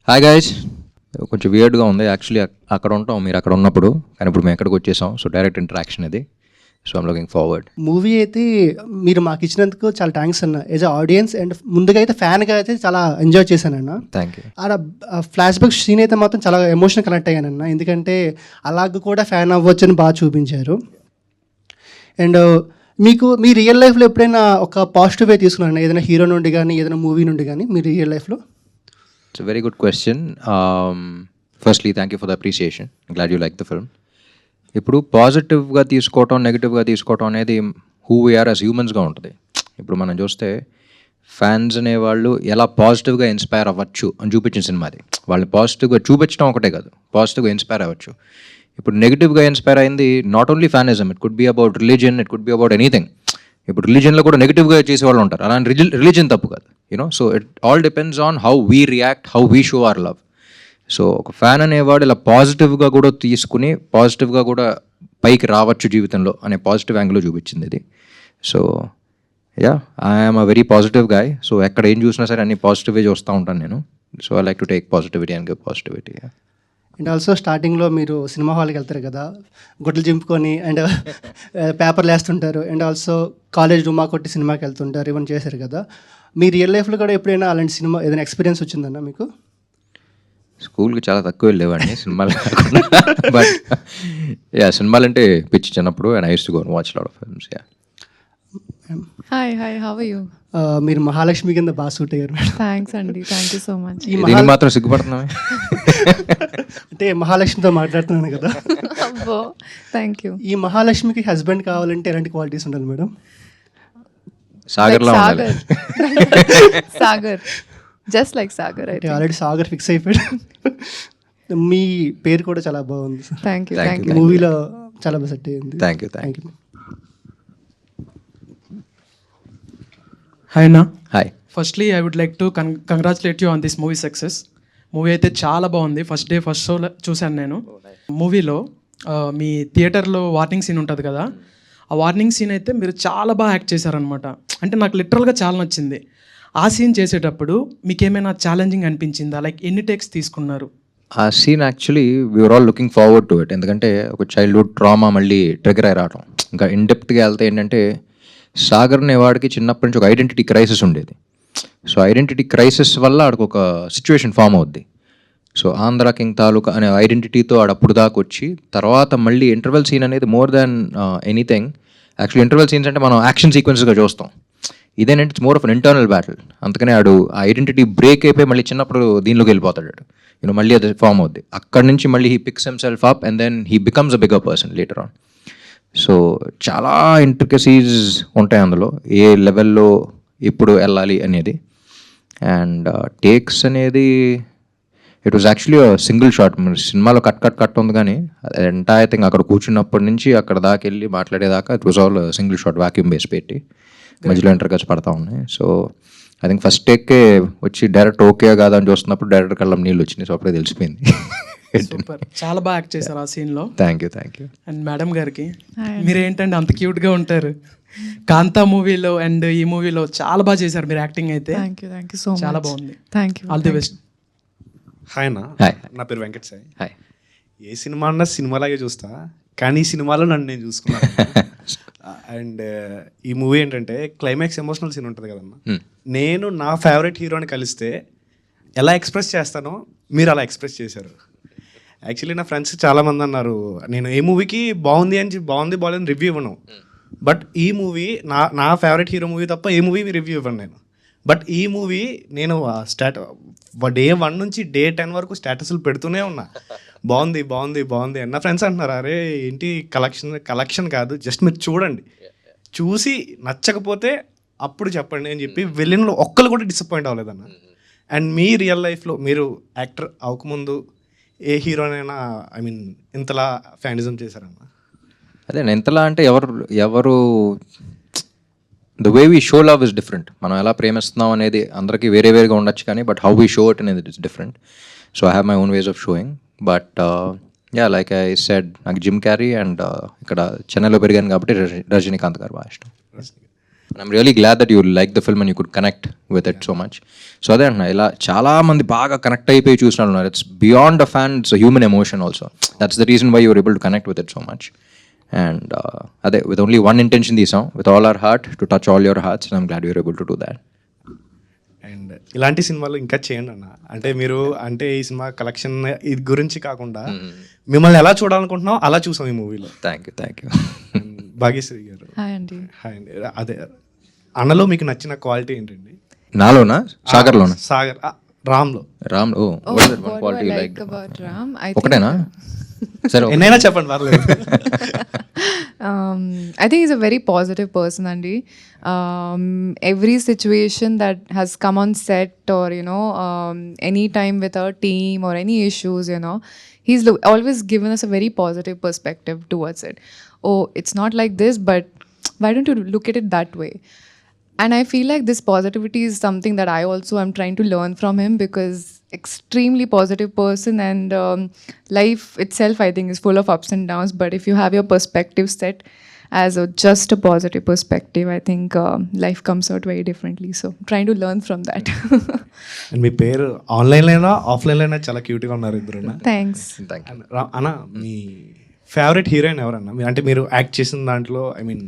Hi guys. కొంచెం వియర్డ్గా ఉంది actually. అక్కడ ఉంటాం మీరు అక్కడ ఉన్నప్పుడు, కానీ ఇప్పుడు మేము ఎక్కడికి వచ్చేసాం. సో డైరెక్ట్ ఇంటరాక్షన్ ఇది. So I'm looking forward. Movie అయితే మీరు మాకు ఇచ్చినందుకు చాలా థ్యాంక్స్ అన్న. యాజ్ అ ఆడియన్స్ అండ్ ముందుగా అయితే ఫ్యాన్గా అయితే చాలా ఎంజాయ్ చేశానన్న. Thank you. ఆడ ఫ్లాష్ బ్యాక్ సీన్ అయితే మాత్రం చాలా ఎమోషనల్ కనెక్ట్ అయ్యానన్న. ఎందుకంటే అలాగ కూడా ఫ్యాన్ అవ్వచ్చని బాగా చూపించారు. అండ్ మీకు మీ రియల్ లైఫ్లో ఎప్పుడైనా ఒక పాజిటివ్ వే తీసుకున్నాను ఏదైనా హీరో నుండి కానీ ఏదైనా మూవీ నుండి కానీ మీ రియల్ లైఫ్లో? It's very good question. Firstly thank you for the appreciation. Glad you like the film. ఇప్పుడు పాజిటివ్గా తీసుకోవటం, నెగిటివ్గా తీసుకోవటం అనేది హూ వీఆర్ యాజ్ హ్యూమన్స్గా ఉంటుంది. ఇప్పుడు మనం చూస్తే ఫ్యాన్స్ అనేవాళ్ళు ఎలా పాజిటివ్గా ఇన్స్పైర్ అవ్వచ్చు అని చూపించిన సినిమా అది. వాళ్ళని పాజిటివ్గా చూపించడం ఒకటే కాదు, పాజిటివ్గా ఇన్స్పైర్ అవ్వచ్చు. ఇప్పుడు నెగిటివ్గా ఇన్స్పైర్ అయింది not only fanism, it could be about religion, it could be about anything. ఇప్పుడు రిలీజియన్లో కూడా నెగిటివ్గా చేసేవాళ్ళు ఉంటారు, అలాంటి రిలీజియన్ తప్పు కాదు, you know. So it all depends on how we react, how we show hour love. So ఒక ఫ్యాన్ అనేవాడు ఇలా పాజిటివ్గా కూడా తీసుకుని పాజిటివ్గా కూడా పైకి రావచ్చు జీవితంలో అనే పాజిటివ్ యాంగిల్లో చూపించింది ఇది. So yeah, I'm a very positive guy. So ఎక్కడ ఏం చూసినా సరే అన్ని పాజిటివ్గా చూస్తూ ఉంటాను నేను. So I like to take positivity and give positivity. And also స్టార్టింగ్లో మీరు సినిమా హాల్కి వెళ్తారు కదా, గుడ్లు చింపుకొని అండ్ పేపర్లు వేస్తుంటారు. అండ్ ఆల్సో కాలేజ్ డుమా కొట్టి సినిమాకి వెళ్తుంటారు, ఇవన్నీ చేశారు కదా. మీ రియల్ లైఫ్లో కూడా ఎప్పుడైనా అలాంటి సినిమా ఏదైనా ఎక్స్పీరియన్స్ వచ్చిందన్న మీకు? స్కూల్కి చాలా తక్కువ వెళ్ళేవాడిని సినిమాలు కాకుండా, బట్ యా సినిమాలు అంటే పిచ్చి చిన్నప్పుడు. And I use to go and watch lot of films. Yeah. Hi, how are you? మీరు మహాలక్ష్మి కింద బాగా సూట్ అయ్యారు madam. Thanks, Andy. Thank you so much. దీనికి మాత్రం సిగ్గుపడుతున్నామే. అంటే మహాలక్ష్మితో మాట్లాడుతున్నాను కదా. Abbo, thank you. ఈ మహాలక్ష్మికి హస్బెండ్ కావాలంటే ఎలాంటి క్వాలిటీస్ ఉండాలి మేడం? సాగర్లో Like ఉండాలి. Sagar. Sagar. Just like Sagar, I అంటే think. ఆల్రెడీ సాగర్ ఫిక్స్ అయిపోయాడు. మీ పేరు కూడా చాలా బాగుంది sir. Thank you, Thank thank you. you. మూవీలో చాలా బాగా సెట్ అయ్యింది. Thank you. Thank you. Hi అన్న. Hi. Firstly I would like to congratulate you on this movie success. Movie అయితే చాలా బాగుంది. ఫస్ట్ డే ఫస్ట్ షో చూశాను నేను. మూవీలో మీ థియేటర్లో వార్నింగ్ సీన్ ఉంటుంది కదా, ఆ వార్నింగ్ సీన్ అయితే మీరు చాలా బాగా యాక్ట్ చేశారనమాట. అంటే నాకు లిటరల్గా చాలా నచ్చింది. ఆ సీన్ చేసేటప్పుడు మీకు ఏమైనా ఛాలెంజింగ్ అనిపించిందా? లైక్ ఎన్ని టేక్స్ తీసుకున్నారు? ఆ scene actually we are all looking forward to it. ఎందుకంటే ఒక చైల్డ్హుడ్ ట్రామా మళ్ళీ ట్రిగర్ అయి రావడం. ఇంకా ఇన్డెప్త్గా వెళ్తే ఏంటంటే సాగర్ అనేవాడికి చిన్నప్పటి నుంచి ఒక ఐడెంటిటీ క్రైసిస్ ఉండేది. సో ఐడెంటిటీ క్రైసిస్ వల్ల ఆడికి ఒక సిచ్యువేషన్ ఫామ్ అవుద్ది. సో ఆంధ్ర కింగ్ తాలూకా అనే ఐడెంటిటీతో ఆడప్పుడు దాకా వచ్చి తర్వాత మళ్ళీ ఇంటర్వెల్ సీన్ అనేది more than anything. Actually interval scenes అంటే మనం యాక్షన్ సీక్వెన్స్గా చూస్తాం. ఇదేంటంటే it's more of an internal battle. అందుకనే ఆడు ఆ ఐడెంటిటీ బ్రేక్ అయిపోయి మళ్ళీ చిన్నప్పుడు దీనిలోకి వెళ్ళిపోతాడు. యూనో మళ్ళీ అది ఫామ్ అవుద్ది. అక్కడి నుంచి మళ్ళీ he picks himself up and then he becomes a bigger person later on. So చాలా ఇంట్రికసీస్ ఉంటాయి అందులో, ఏ లెవెల్లో ఇప్పుడు వెళ్ళాలి అనేది. అండ్ టేక్స్ అనేది it was actually single shot. సినిమాలో కట్ ఉంది, కానీ ఎంటైర్ థింగ్ అక్కడ కూర్చున్నప్పటి నుంచి అక్కడ దాకా వెళ్ళి మాట్లాడేదాకా it was all single shot, vacuum base పెట్టి మధ్యలో ఇంటర్కట్స్ పడతా ఉన్నాయి. సో ఐ థింక్ ఫస్ట్ టేక్కే వచ్చి డైరెక్ట్ ఓకే కాదా అని చూస్తున్నప్పుడు డైరెక్టర్ కళ్ళం నీళ్ళు వచ్చినాయి. సో అప్పుడే తెలిసిపోయింది. సూపర్, చాలా బాగా యాక్ట్ చేశారు ఆ సీన్లో. Thank you. Thank you. And madam గారికి మీరేంటండి అంత క్యూట్గా ఉంటారు. కాంతా మూవీలో అండ్ ఈ మూవీలో చాలా బాగా చేశారు మీరు యాక్టింగ్ అయితే. Thank you so much. చాలా బాగుంది. Thank you. All the best. Hi అన్న. హాయ్. నా పేరు వెంకట్ సాయి. హాయ్. ఏ సినిమా అన్నా సినిమాలాగే చూస్తా, కానీ ఈ సినిమాలో నన్ను నేను చూసుకున్నాను. అండ్ ఈ మూవీ ఏంటంటే క్లైమాక్స్ ఎమోషనల్ సీన్ ఉంటుంది కదన్నా. నేను నా ఫేవరెట్ హీరోని కలిస్తే ఎలా ఎక్స్ప్రెస్ చేస్తానో మీరు అలా ఎక్స్ప్రెస్ చేశారు. యాక్చువల్లీ నా ఫ్రెండ్స్ చాలామంది అన్నారు నేను ఏ మూవీకి బాగుంది అని బాగుంది బాగాలేదని రివ్యూ ఇవ్వను. బట్ ఈ మూవీ నా ఫేవరెట్ హీరో మూవీ తప్ప ఏ మూవీ రివ్యూ ఇవ్వను నేను. బట్ ఈ మూవీ నేను డే 1 నుంచి డే 10 వరకు స్టేటస్లు పెడుతూనే ఉన్నా, బాగుంది బాగుంది బాగుంది అని. నా ఫ్రెండ్స్ అంటున్నారు అరే ఏంటి కలెక్షన్ కాదు, జస్ట్ మీరు చూడండి, చూసి నచ్చకపోతే అప్పుడు చెప్పండి అని చెప్పి వెళ్ళినలో ఒక్కరు కూడా డిసప్పాయింట్ అవ్వలేదన్న. అండ్ మీ రియల్ లైఫ్లో మీరు యాక్టర్ అవ్వకముందు ఏ హీరోనైనా ఐ మీన్ ఇంతలా ఫ్యానిజం చేశారన్న? అదే ఎంతలా అంటే ఎవరు the way we show love is different. మనం ఎలా ప్రేమిస్తున్నాం అనేది అందరికీ వేరేగా ఉండొచ్చు, కానీ but how we show it అనేది it's different. So I have my own ways of showing. But ya like I said నాకు జిమ్ క్యారీ అండ్ ఇక్కడ చెన్నైలో పెరిగాను కాబట్టి రజనీకాంత్ గారు బాగా ఇష్టం. I'm really glad that you like the film and you could connect with it so much. So అదే అంటున్నా, ఇలా చాలా మంది బాగా కనెక్ట్ అయిపోయి చూసిన ఉన్నారు. It's beyond a fan, it's human emotion also. That's the reason why you're able to connect with it so much. And అదే విత్ ఓన్లీ వన్ ఇంటెన్షన్ తీసాం, with all our heart to touch all your hearts, and I'm glad you're able to do that. And ఇలాంటి సినిమాలు ఇంకా చేయండి అన్న. అంటే మీరు అంటే ఈ సినిమా కలెక్షన్ ఇది గురించి కాకుండా మిమ్మల్ని ఎలా చూడాలనుకుంటున్నాం అలా చూసాం ఈ మూవీలో. Thank you. భాగ్యశ్రీ గారు, Hi, Andy. హాయ్ అండి. అదే అన్నలో మీకు నచ్చిన క్వాలిటీ ఏంటండి? నాలోనా సాగర్లోనా? సాగర్ రామ్లో. రామ్ ఓ Oh, what what quality do I like? like about Ram? ఒకటేనా? సరే ఎన్నైనా చెప్పండి పర్లేదు. I think he's a very positive person, Andy. Every situation that has come on set or, any time with our team or any issues, he's always given us a very positive perspective towards it. Oh, it's not like this, but why don't you look at it that way? And I feel like this positivity is something that I also am trying to learn from him, because extremely positive person, and life itself I think is full of ups and downs, but if you have your perspective set as just a positive perspective, I think life comes out very differently. So trying to learn from that. And మీ పేరు ఆన్లైన్లోనా ఆఫ్లైన్లోనా చాలా క్యూట్గా ఉన్నారు ఇద్దరున్నా. Thanks. Thank you. అన్న మీ favourite heroine ఎవరన్నా? అంటే మీరు యాక్ట్ చేసిన దాంట్లో I mean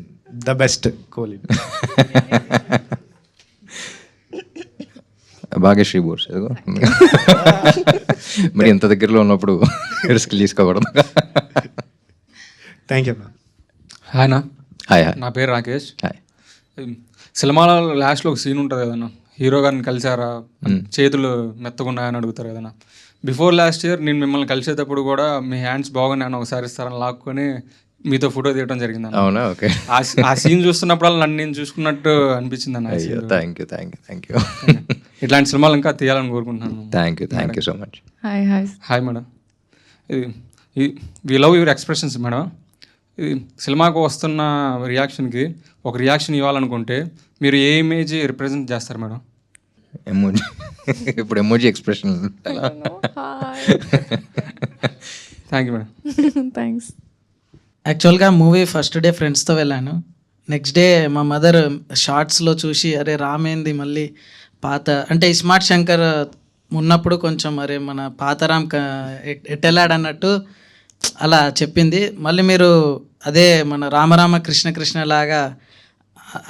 the best Kohli. Bhagyashri Borse ఎదుగో. మరి ఇంత దగ్గరలో ఉన్నప్పుడు రిస్క్ తీసుకోకూడదు. థ్యాంక్ యూ అన్న. హాయ్ నా, హాయ్ హాయ్ నా పేరు రాకేష్. హాయ్. సినిమాలో లాస్ట్లో ఒక సీన్ ఉంటుంది కదన్నా, హీరో గారిని కలిసారా, చేతులు మెత్తగున్నాయని అడుగుతారు కదన్నా. బిఫోర్ లాస్ట్ ఇయర్ నేను మిమ్మల్ని కలిసేటప్పుడు కూడా మీ హ్యాండ్స్ బాగున్నాయని ఒకసారి ఇస్తారని లాక్కొని మీతో ఫోటో తీయడం జరిగింది. అవునా? ఓకే. ఆ సీన్ చూస్తున్నప్పుడు నన్ను నేను చూసుకున్నట్టు అనిపించింది అన్న. అయ్యో థ్యాంక్ యూ. ఇట్లాంటి సినిమాలు ఇంకా తీయాలని కోరుకుంటున్నాను. Thank you so much. Hi. Hi madam. We love your expressions madam. ఇది సినిమాకు వస్తున్న రియాక్షన్కి ఒక రియాక్షన్ ఇవ్వాలనుకుంటే మీరు ఏ ఇమేజ్ రిప్రజెంట్ చేస్తారు మేడం? ఎమోజీ. ఇప్పుడు emoji expression. Hi. Thank you madam. Thanks. యాక్చువల్గా మూవీ ఫస్ట్ డే ఫ్రెండ్స్తో వెళ్ళాను. నెక్స్ట్ డే మా మదర్ షార్ట్స్లో చూసి అరే రామేంది మళ్ళీ పాత అంటే ఇస్మార్ట్ శంకర్ ఉన్నప్పుడు కొంచెం అరే మన పాత రామ్ ఎట్టెళ్ళాడన్నట్టు అలా చెప్పింది. మళ్ళీ మీరు అదే మన రామరామ కృష్ణ కృష్ణ లాగా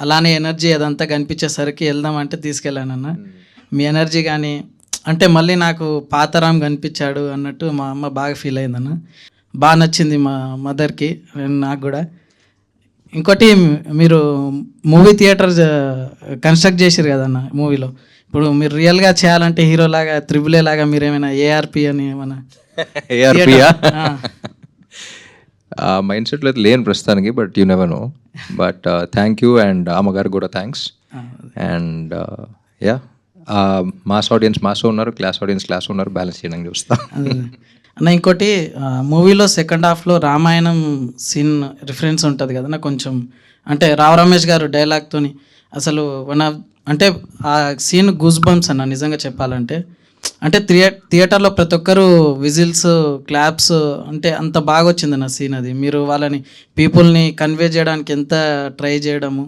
అలానే ఎనర్జీ అదంతా కనిపించేసరికి వెళ్దామంటే తీసుకెళ్ళానన్న. మీ ఎనర్జీ కానీ అంటే మళ్ళీ నాకు పాత రామ్ కనిపించాడు అన్నట్టు మా అమ్మ బాగా ఫీల్ అయిందన్న. బాగా నచ్చింది మా మదర్కి, నాకు కూడా. ఇంకోటి మీరు మూవీ థియేటర్ కన్స్ట్రక్ట్ చేసారు కదన్న మూవీలో. ఇప్పుడు మీరు రియల్గా చేయాలంటే హీరోలాగా త్రిబుల్ ఏ లాగా మీరు ఏమైనా ఏఆర్పి అని ఏమైనా మైండ్ సెట్లో అయితే లేని ప్రస్తుతానికి, but you never know. But thank you, and అమ్మగారు కూడా thanks. And yeah, mass audience mass ఉన్నారు, క్లాస్ ఆడియన్స్ క్లాస్ ఉన్నారు, బ్యాలెన్స్ చేయడానికి చూస్తా. అన్న ఇంకోటి మూవీలో సెకండ్ హాఫ్లో రామాయణం సీన్ రిఫరెన్స్ ఉంటుంది కదన్నా కొంచెం. అంటే రావు రమేష్ గారు డైలాగ్తోని అసలు అంటే ఆ సీన్ గూస్ బంప్స్ అన్న నిజంగా చెప్పాలంటే. అంటే థియేటర్లో ప్రతి ఒక్కరు విజిల్స్ క్లాప్స్ అంటే అంత బాగా వచ్చిందన్న సీన్ అది. మీరు వాళ్ళని పీపుల్ని కన్వే చేయడానికి ఎంత ట్రై చేయడము,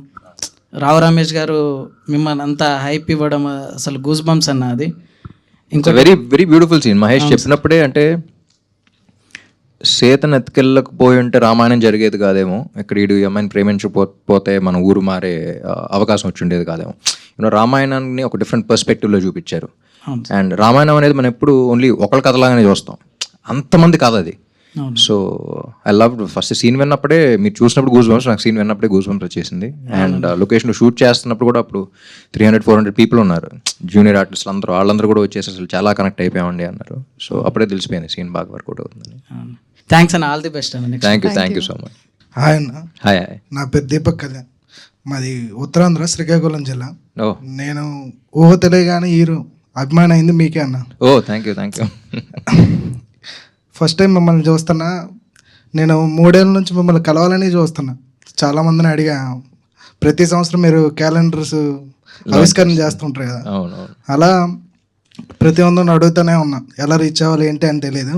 రావు రమేష్ గారు మిమ్మల్ని అంత హైప్ ఇవ్వడం, అసలు గూస్ బంప్స్ అన్న అది. ఇంకా very very beautiful scene. Mahesh చెప్పినప్పుడే అంటే సీతను ఎత్తుకెళ్ళకపోయి ఉంటే రామాయణం జరిగేది కాదేమో, ఇక్కడ ఈ అమ్మాయిని ప్రేమించకపోతే మన ఊరు మారే అవకాశం వచ్చి ఉండేది కాదేమో. రామాయణాన్ని ఒక డిఫరెంట్ పర్స్పెక్టివ్లో చూపించారు. అండ్ రామాయణం అనేది మనం ఎప్పుడు ఓన్లీ ఒకళ్ళ కథలాగానే చూస్తాం, అంతమంది కాదు అది. So I love first scene విన్నప్పుడే, మీరు చూసినప్పుడు గూస్ బంప్స్, నాకు సీన్ విన్నప్పుడే గూస్ బంప్స్ వచ్చేసింది. అండ్ లొకేషన్ షూట్ చేస్తున్నప్పుడు కూడా అప్పుడు 300-400 పీపుల్ ఉన్నారు, జూనియర్ ఆర్టిస్టులు అందరూ, వాళ్ళందరూ కూడా వచ్చేసి అసలు చాలా కనెక్ట్ అయిపోయామండి అన్నారు. సో అప్పుడే తెలిసిపోయింది సీన్ బాగా వర్కౌట్ అవుతుందని. థ్యాంక్స్ అన్న, ఆల్ ది బెస్ట్ అన్న. Thank you so much. Hi అన్న. హాయ్. నా పేరు దీపక్ కళ్యాణ్, మాది ఉత్తరాంధ్ర శ్రీకాకుళం జిల్లా. ఓ నేను ఊహ తెలియగానే హీరో అభిమానం అయింది మీకే అన్న. ఓ థ్యాంక్ యూ. ఫస్ట్ టైం మిమ్మల్ని చూస్తున్నా, నేను 3 ఏళ్ళ నుంచి మిమ్మల్ని కలవాలని చూస్తున్నా. చాలామందిని అడిగా, ప్రతి సంవత్సరం మీరు క్యాలెండర్స్ ఆవిష్కరణ చేస్తుంటారు కదా, అవునవును. అలా ప్రతి వందను అడుగుతూనే ఉన్నా, ఎలా రీచ్ అవ్వాలి ఏంటి అని తెలియదు.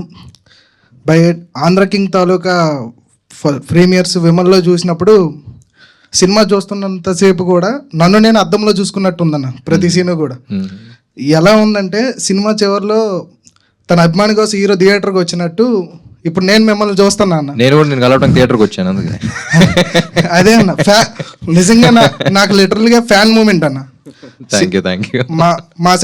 By Andhra king taluka premieres విమల్లో చూసినప్పుడు సినిమా చూస్తున్నంతసేపు కూడా నన్ను నేను అద్దంలో చూసుకున్నట్టు ఉందన్న ప్రతి సీను కూడా. ఎలా ఉందంటే సినిమా చివరిలో తన అభిమాని కోసం హీరో థియేటర్కి వచ్చినట్టు ఇప్పుడు నేను మిమ్మల్ని చూస్తున్నా అన్న. నేను కూడా నేను కలవడానికి థియేటర్కి వచ్చాను అందుకే. అదే అన్న నిజంగా నాకు లిటరల్గా ఫ్యాన్ మూమెంట్ అన్న. థ్యాంక్ యూ మా